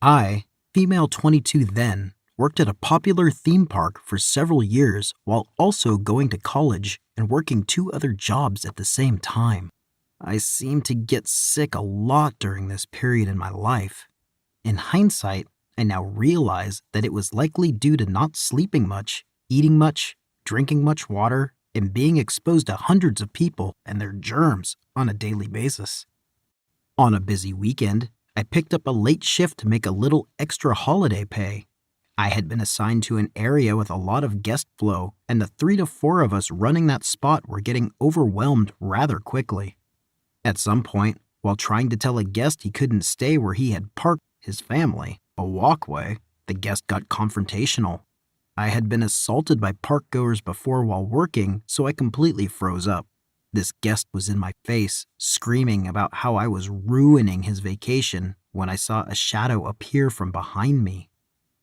I, female 22 then, worked at a popular theme park for several years while also going to college and working two other jobs at the same time. I seemed to get sick a lot during this period in my life. In hindsight, I now realize that it was likely due to not sleeping much, eating much, drinking much water, and being exposed to hundreds of people and their germs on a daily basis. On a busy weekend, I picked up a late shift to make a little extra holiday pay. I had been assigned to an area with a lot of guest flow, and the 3 to 4 of us running that spot were getting overwhelmed rather quickly. At some point, while trying to tell a guest he couldn't stay where he had parked his family, a walkway, the guest got confrontational. I had been assaulted by park-goers before while working, so I completely froze up. This guest was in my face, screaming about how I was ruining his vacation when I saw a shadow appear from behind me.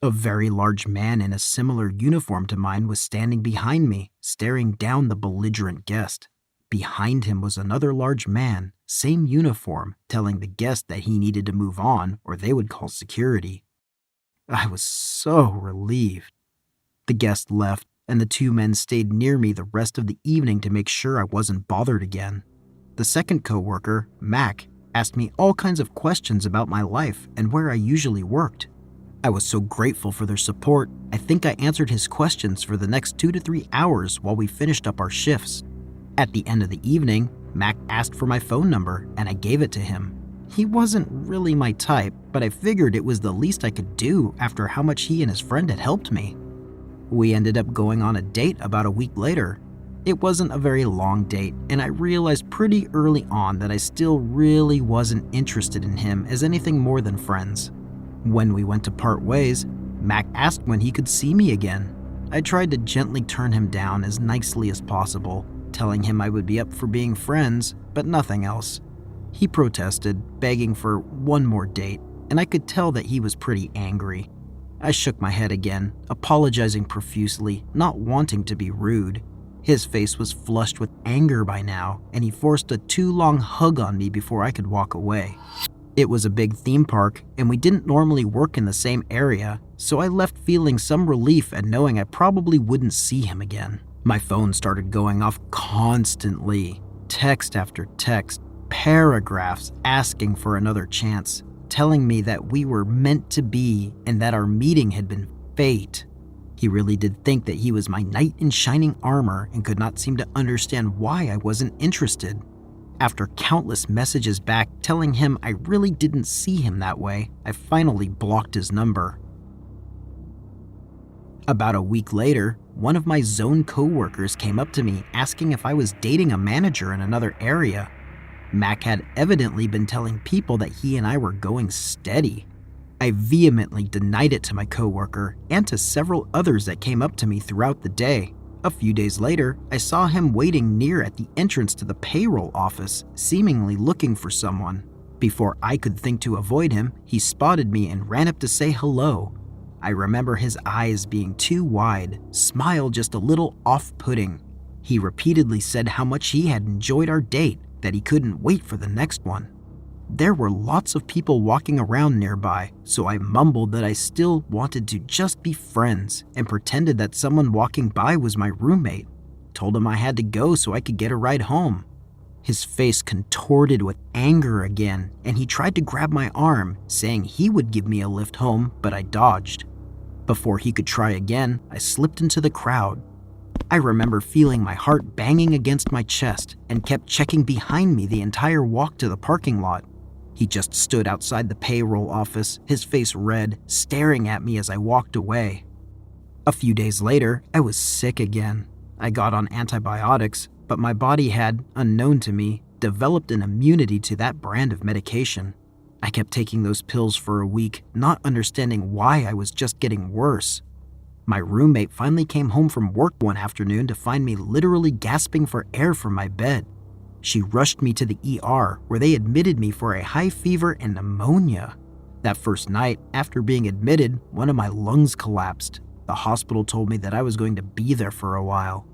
A very large man in a similar uniform to mine was standing behind me, staring down the belligerent guest. Behind him was another large man, same uniform, telling the guest that he needed to move on or they would call security. I was so relieved. The guest left, and the 2 men stayed near me the rest of the evening to make sure I wasn't bothered again. The second coworker, Mac, asked me all kinds of questions about my life and where I usually worked. I was so grateful for their support, I think I answered his questions for the next 2 to 3 hours while we finished up our shifts. At the end of the evening, Mac asked for my phone number and I gave it to him. He wasn't really my type, but I figured it was the least I could do after how much he and his friend had helped me. We ended up going on a date about a week later. It wasn't a very long date, and I realized pretty early on that I still really wasn't interested in him as anything more than friends. When we went to part ways, Mac asked when he could see me again. I tried to gently turn him down as nicely as possible, telling him I would be up for being friends, but nothing else. He protested, begging for one more date, and I could tell that he was pretty angry. I shook my head again, apologizing profusely, not wanting to be rude. His face was flushed with anger by now, and he forced a too long hug on me before I could walk away. It was a big theme park, and we didn't normally work in the same area, so I left feeling some relief at knowing I probably wouldn't see him again. My phone started going off constantly, text after text, paragraphs asking for another chance, telling me that we were meant to be and that our meeting had been fate. He really did think that he was my knight in shining armor and could not seem to understand why I wasn't interested. After countless messages back telling him I really didn't see him that way, I finally blocked his number. About a week later, one of my zone coworkers came up to me asking if I was dating a manager in another area. Mac had evidently been telling people that he and I were going steady. I vehemently denied it to my coworker and to several others that came up to me throughout the day. A few days later, I saw him waiting near at the entrance to the payroll office, seemingly looking for someone. Before I could think to avoid him, he spotted me and ran up to say hello. I remember his eyes being too wide, smile just a little off-putting. He repeatedly said how much he had enjoyed our date, that he couldn't wait for the next one. There were lots of people walking around nearby, so I mumbled that I still wanted to just be friends and pretended that someone walking by was my roommate. Told him I had to go so I could get a ride home. His face contorted with anger again, and he tried to grab my arm, saying he would give me a lift home, but I dodged. Before he could try again, I slipped into the crowd. I remember feeling my heart banging against my chest and kept checking behind me the entire walk to the parking lot. He just stood outside the payroll office, his face red, staring at me as I walked away. A few days later, I was sick again. I got on antibiotics, but my body had, unknown to me, developed an immunity to that brand of medication. I kept taking those pills for a week, not understanding why I was just getting worse. My roommate finally came home from work one afternoon to find me literally gasping for air from my bed. She rushed me to the ER, where they admitted me for a high fever and pneumonia. That first night, after being admitted, one of my lungs collapsed. The hospital told me that I was going to be there for a while.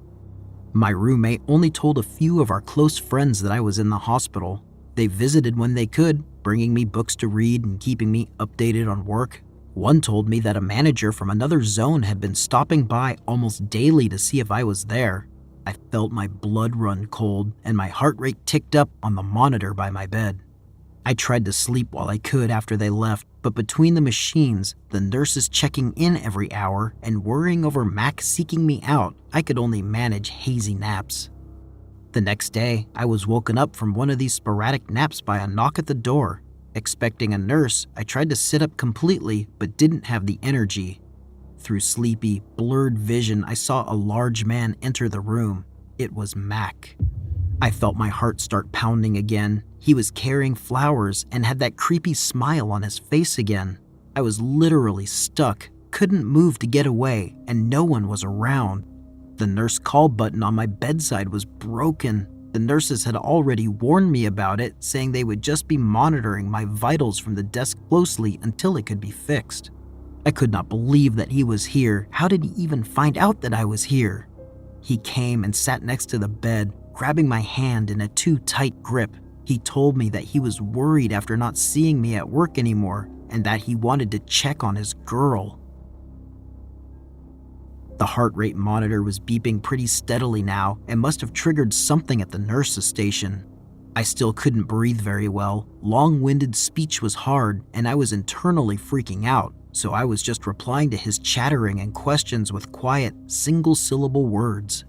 My roommate only told a few of our close friends that I was in the hospital. They visited when they could, bringing me books to read and keeping me updated on work. One told me that a manager from another zone had been stopping by almost daily to see if I was there. I felt my blood run cold and my heart rate ticked up on the monitor by my bed. I tried to sleep while I could after they left, but between the machines, the nurses checking in every hour, and worrying over Mac seeking me out, I could only manage hazy naps. The next day, I was woken up from one of these sporadic naps by a knock at the door. Expecting a nurse, I tried to sit up completely, but didn't have the energy. Through sleepy, blurred vision, I saw a large man enter the room. It was Mac. I felt my heart start pounding again. He was carrying flowers and had that creepy smile on his face again. I was literally stuck, couldn't move to get away, and no one was around. The nurse call button on my bedside was broken. The nurses had already warned me about it, saying they would just be monitoring my vitals from the desk closely until it could be fixed. I could not believe that he was here. How did he even find out that I was here? He came and sat next to the bed, grabbing my hand in a too tight grip. He told me that he was worried after not seeing me at work anymore and that he wanted to check on his girl. The heart rate monitor was beeping pretty steadily now and must have triggered something at the nurse's station. I still couldn't breathe very well. Long-winded speech was hard and I was internally freaking out, so I was just replying to his chattering and questions with quiet, single-syllable words.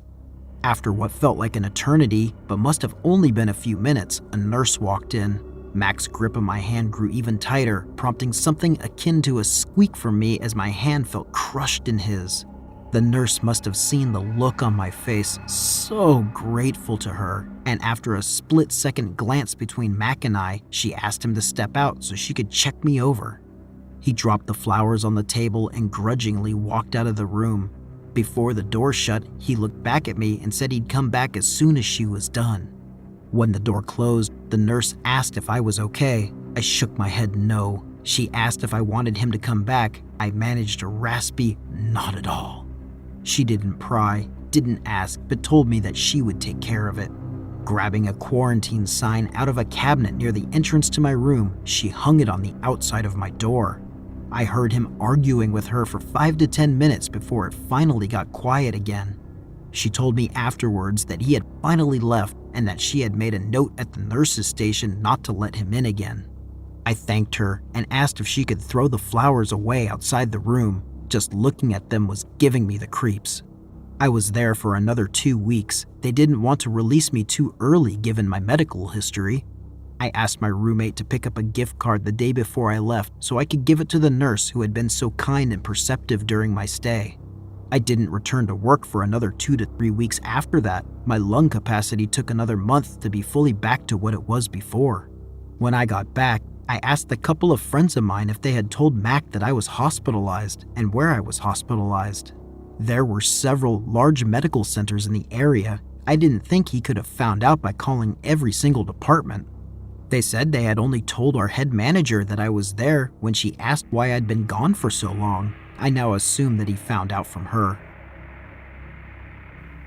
After what felt like an eternity, but must have only been a few minutes, a nurse walked in. Mac's grip of my hand grew even tighter, prompting something akin to a squeak from me as my hand felt crushed in his. The nurse must have seen the look on my face, so grateful to her, and after a split-second glance between Mac and I, she asked him to step out so she could check me over. He dropped the flowers on the table and grudgingly walked out of the room. Before the door shut, he looked back at me and said he'd come back as soon as she was done. When the door closed, the nurse asked if I was okay. I shook my head no. She asked if I wanted him to come back. I managed a raspy, not at all. She didn't pry, didn't ask, but told me that she would take care of it. Grabbing a quarantine sign out of a cabinet near the entrance to my room, she hung it on the outside of my door. I heard him arguing with her for 5 to 10 minutes before it finally got quiet again. She told me afterwards that he had finally left and that she had made a note at the nurse's station not to let him in again. I thanked her and asked if she could throw the flowers away outside the room. Just looking at them was giving me the creeps. I was there for another 2 weeks. They didn't want to release me too early given my medical history. I asked my roommate to pick up a gift card the day before I left so I could give it to the nurse who had been so kind and perceptive during my stay. I didn't return to work for another 2 to 3 weeks after that. My lung capacity took another month to be fully back to what it was before. When I got back, I asked a couple of friends of mine if they had told Mac that I was hospitalized and where I was hospitalized. There were several large medical centers in the area. I didn't think he could have found out by calling every single department. They said they had only told our head manager that I was there when she asked why I'd been gone for so long. I now assume that he found out from her.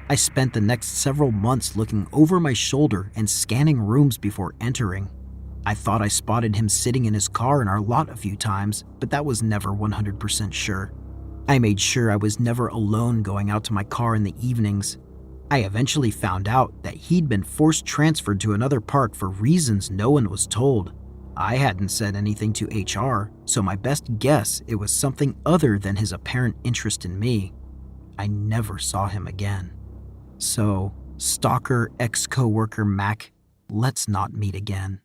I spent the next several months looking over my shoulder and scanning rooms before entering. I thought I spotted him sitting in his car in our lot a few times, but that was never 100% sure. I made sure I was never alone going out to my car in the evenings. I eventually found out that he'd been forced transferred to another park for reasons no one was told. I hadn't said anything to HR, so my best guess it was something other than his apparent interest in me. I never saw him again. So, stalker ex-coworker Mac, let's not meet again.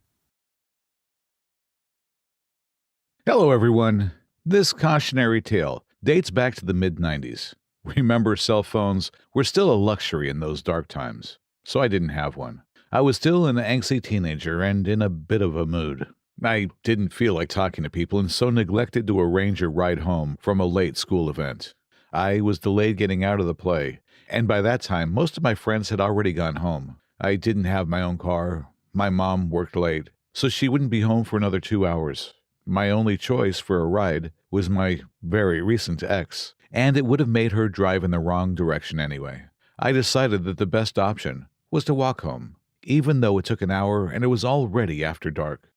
Hello, everyone. This cautionary tale dates back to the mid-90s. Remember, cell phones were still a luxury in those dark times, so I didn't have one. I was still an angsty teenager and in a bit of a mood. I didn't feel like talking to people and so neglected to arrange a ride home from a late school event. I was delayed getting out of the play, and by that time, most of my friends had already gone home. I didn't have my own car. My mom worked late, so she wouldn't be home for another 2 hours. My only choice for a ride was my very recent ex, and it would have made her drive in the wrong direction anyway. I decided that the best option was to walk home, even though it took an hour and it was already after dark.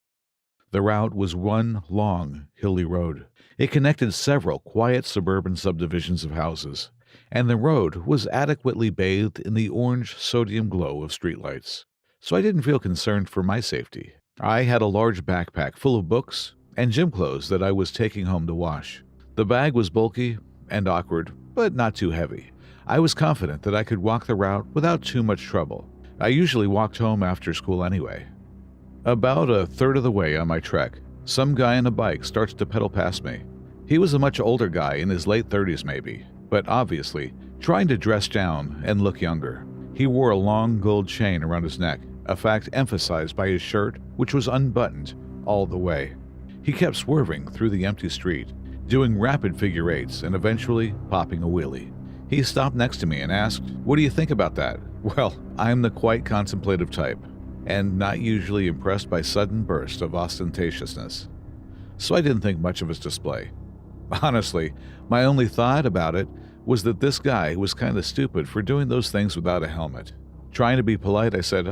The route was one long, hilly road. It connected several quiet suburban subdivisions of houses, and the road was adequately bathed in the orange sodium glow of streetlights, so I didn't feel concerned for my safety. I had a large backpack full of books and gym clothes that I was taking home to wash. The bag was bulky and awkward, but not too heavy. I was confident that I could walk the route without too much trouble. I usually walked home after school anyway. About a third of the way on my trek, some guy on a bike starts to pedal past me. He was a much older guy, in his late 30s maybe, but obviously trying to dress down and look younger. He wore a long gold chain around his neck, a fact emphasized by his shirt, which was unbuttoned all the way. He kept swerving through the empty street, doing rapid figure eights and eventually popping a wheelie. He stopped next to me and asked, "What do you think about that?" Well, I'm the quite contemplative type, and not usually impressed by sudden bursts of ostentatiousness, so I didn't think much of his display. Honestly, my only thought about it was that this guy was kind of stupid for doing those things without a helmet. Trying to be polite, I said,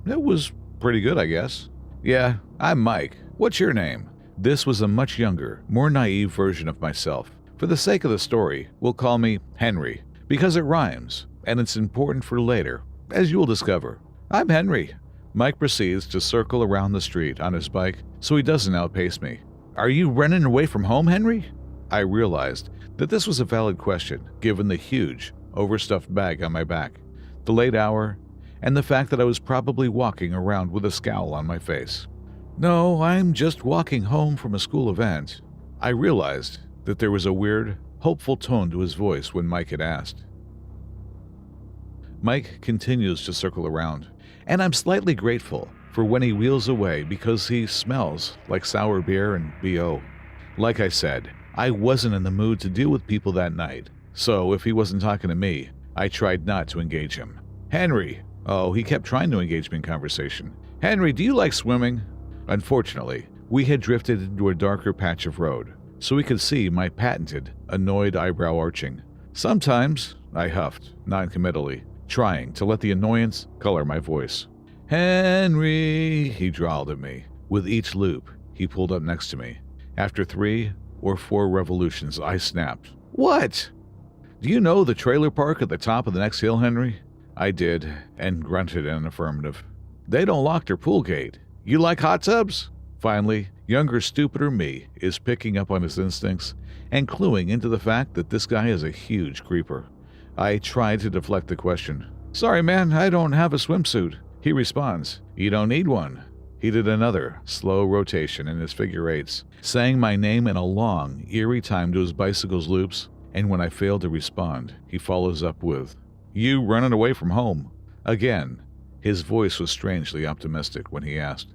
it was pretty good, I guess. "Yeah, I'm Mike. What's your name?" This was a much younger, more naive version of myself. For the sake of the story, we'll call me Henry, because it rhymes, and it's important for later, as you'll discover. "I'm Henry." Mike proceeds to circle around the street on his bike so he doesn't outpace me. "Are you running away from home, Henry?" I realized that this was a valid question, given the huge, overstuffed bag on my back, the late hour, and the fact that I was probably walking around with a scowl on my face. "No, I'm just walking home from a school event." I realized that there was a weird, hopeful tone to his voice when Mike had asked. Mike continues to circle around, and I'm slightly grateful for when he wheels away because he smells like sour beer and BO. Like I said, I wasn't in the mood to deal with people that night, so if he wasn't talking to me, I tried not to engage him. "Henry." Oh, he kept trying to engage me in conversation. "Henry, do you like swimming?" Unfortunately, we had drifted into a darker patch of road, so we could see my patented, annoyed eyebrow arching. "Sometimes," I huffed, non-committally, trying to let the annoyance color my voice. "Henry," he drawled at me. With each loop, he pulled up next to me. After 3 or 4 revolutions, I snapped. "What?" "Do you know the trailer park at the top of the next hill, Henry?" I did, and grunted in an affirmative. "They don't lock their pool gate. You like hot tubs?" Finally, younger, stupider me is picking up on his instincts and cluing into the fact that this guy is a huge creeper. I tried to deflect the question. "Sorry, man, I don't have a swimsuit." He responds, "You don't need one." He did another slow rotation in his figure eights, saying my name in a long, eerie time to his bicycle's loops, and when I failed to respond, he follows up with, "You running away from home?" Again, his voice was strangely optimistic when he asked.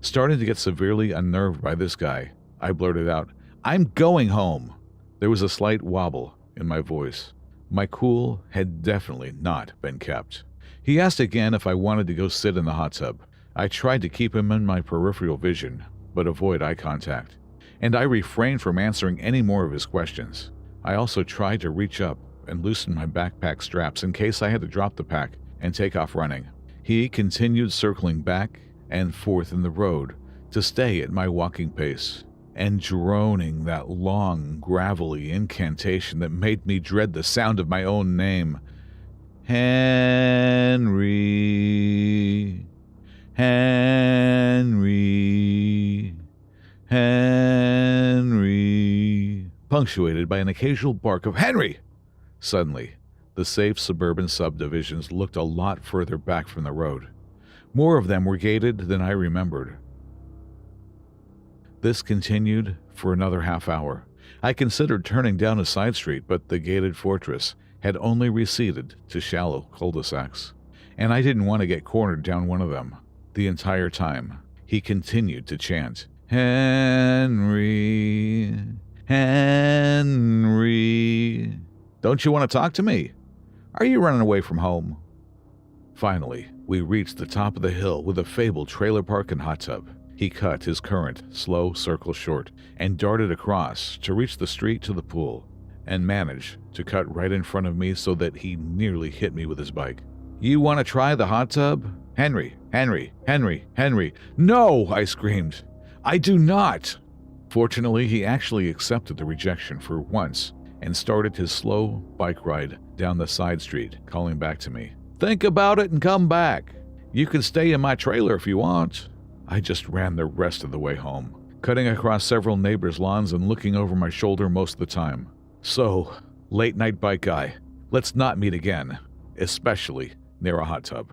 Starting to get severely unnerved by this guy, I blurted out, "I'm going home." There was a slight wobble in my voice. My cool had definitely not been kept. He asked again if I wanted to go sit in the hot tub. I tried to keep him in my peripheral vision, but avoid eye contact, and I refrained from answering any more of his questions. I also tried to reach up and loosen my backpack straps in case I had to drop the pack and take off running. He continued circling back and forth in the road to stay at my walking pace, and droning that long, gravelly incantation that made me dread the sound of my own name. "Henry, Henry, Henry," punctuated by an occasional bark of "Henry!" Suddenly, the safe suburban subdivisions looked a lot further back from the road. More of them were gated than I remembered. This continued for another half hour. I considered turning down a side street, but the gated fortress had only receded to shallow cul-de-sacs, and I didn't want to get cornered down one of them. The entire time, he continued to chant, "Henry, Henry. Don't you want to talk to me? Are you running away from home?" Finally, we reached the top of the hill with a fabled trailer park and hot tub. He cut his current, slow circle short and darted across to reach the street to the pool, and managed to cut right in front of me so that he nearly hit me with his bike. "You want to try the hot tub? Henry, Henry, Henry, Henry." "No!" I screamed. I do not. Fortunately, he actually accepted the rejection for once and started his slow bike ride down the side street, calling back to me. Think about it and come back. You can stay in my trailer if you want. I just ran the rest of the way home, cutting across several neighbors' lawns and looking over my shoulder most of the time. So, late night bike guy, let's not meet again, especially near a hot tub.